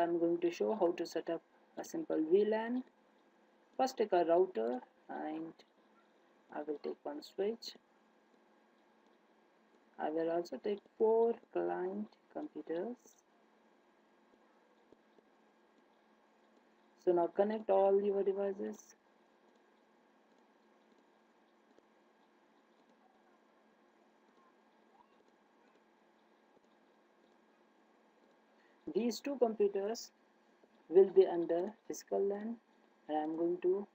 I'm going to show how to set up a simple VLAN. First take a router and I will take one switch. I will also take 4 client computers. So now connect all your devices. These 2 computers will be under physical LAN, and I am going to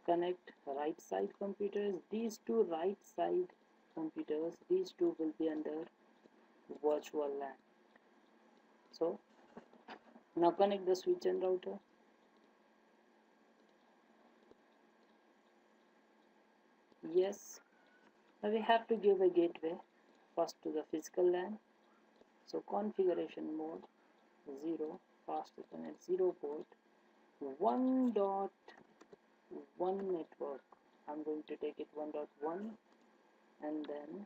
connect right side computers. These 2 right side computers, these 2 will be under virtual LAN. So now connect the switch and router. Yes, now we have to give a gateway first to the physical LAN. So configuration mode 0, fast Ethernet 0 port 1.1 network. I'm going to take it 1.1 and then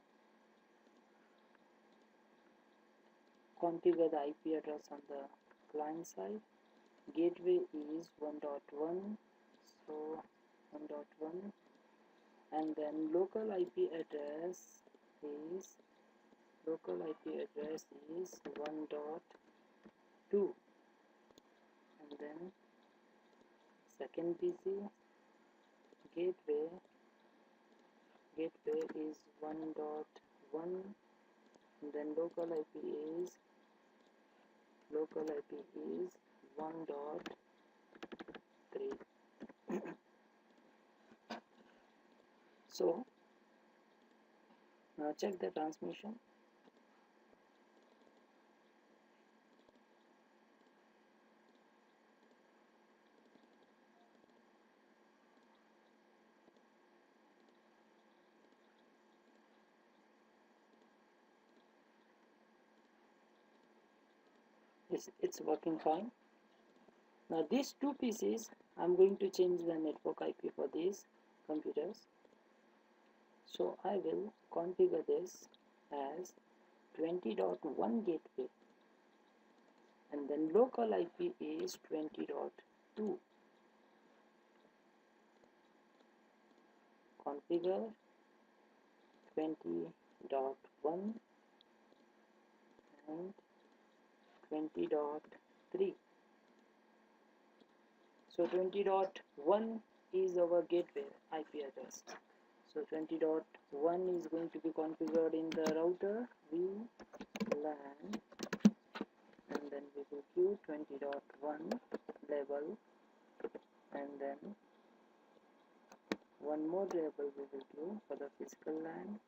configure the IP address on the client side. Gateway is 1.1, so 1.1, and then local IP address is 1.2, and then second PC gateway is 1.1, and then local IP is 1.3. So now check the transmission. It's working fine. Now these 2 PCs, I'm going to change the network IP for these computers. So I will configure this as 20.1 gateway, and then local IP is 20.2. Configure 20.1 and 20.3. So 20.1 is our gateway IP address. So 20.1 is going to be configured in the router VLAN, and then we will give 20.1 label, and then one more label we will give for the physical LAN.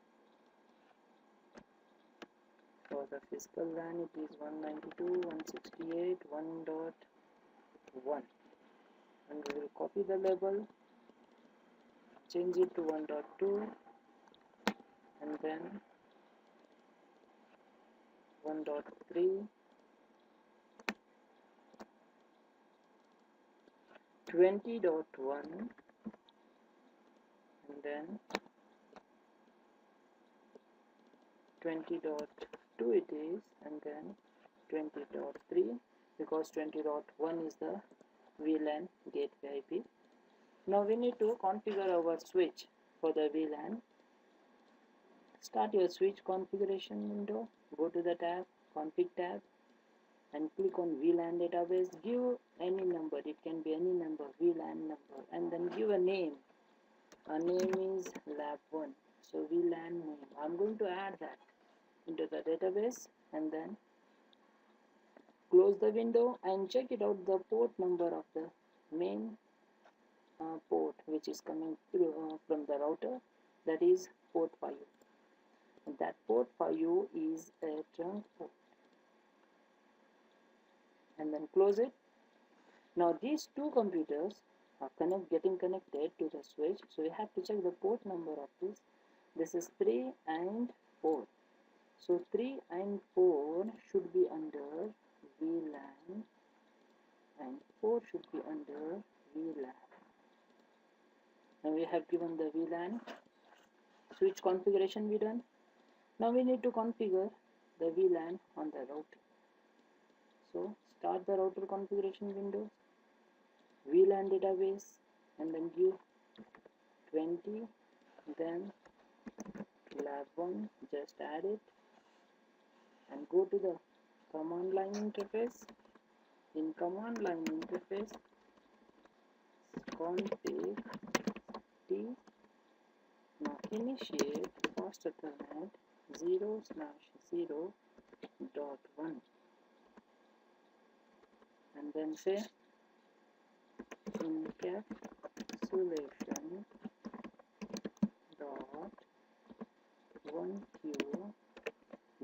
For the physical LAN it is 192.168.1.1, and we will copy the label, change it to 1.2, and then 1.3, 20.1, and then 20.2 it is, and then 20.3, because 20.1 is the VLAN gateway IP. Now we need to configure our switch for the VLAN. Start your switch configuration window, go to the tab, config tab, and click on VLAN database. Give any number, it can be any number, VLAN number, and then give a name. Our name is lab1, so VLAN name. I'm going to add that into the database, and then close the window and check it out the port number of the main port which is coming through from the router, that is port 5. And that port 5 is a trunk port, and then close it. Now these 2 computers are getting connected to the switch, so we have to check the port number of this. This is 3 and 4. So 3 and 4 should be under VLAN, and 4 should be under VLAN. Now we have given the VLAN. Switch configuration we done. Now we need to configure the VLAN on the router. start the router configuration window, VLAN database, and then give 20, then lab 1, just add it, and go to the command line interface. In command line interface, config t, now initiate fast ethernet 0/0.1, and then say encapsulation dot 1q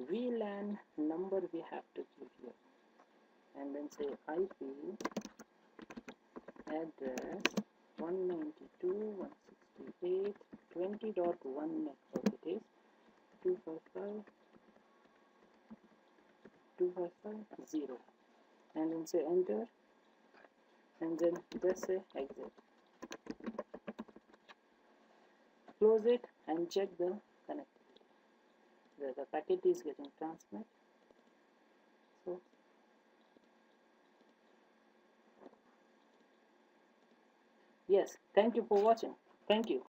VLAN number we have to give here, and then say IP address 192.168.20.1 network it is 255.255.0, and then say enter, and then just say exit. Close it and check the connectivity. The packet is getting transmitted. So yes, thank you for watching. Thank you.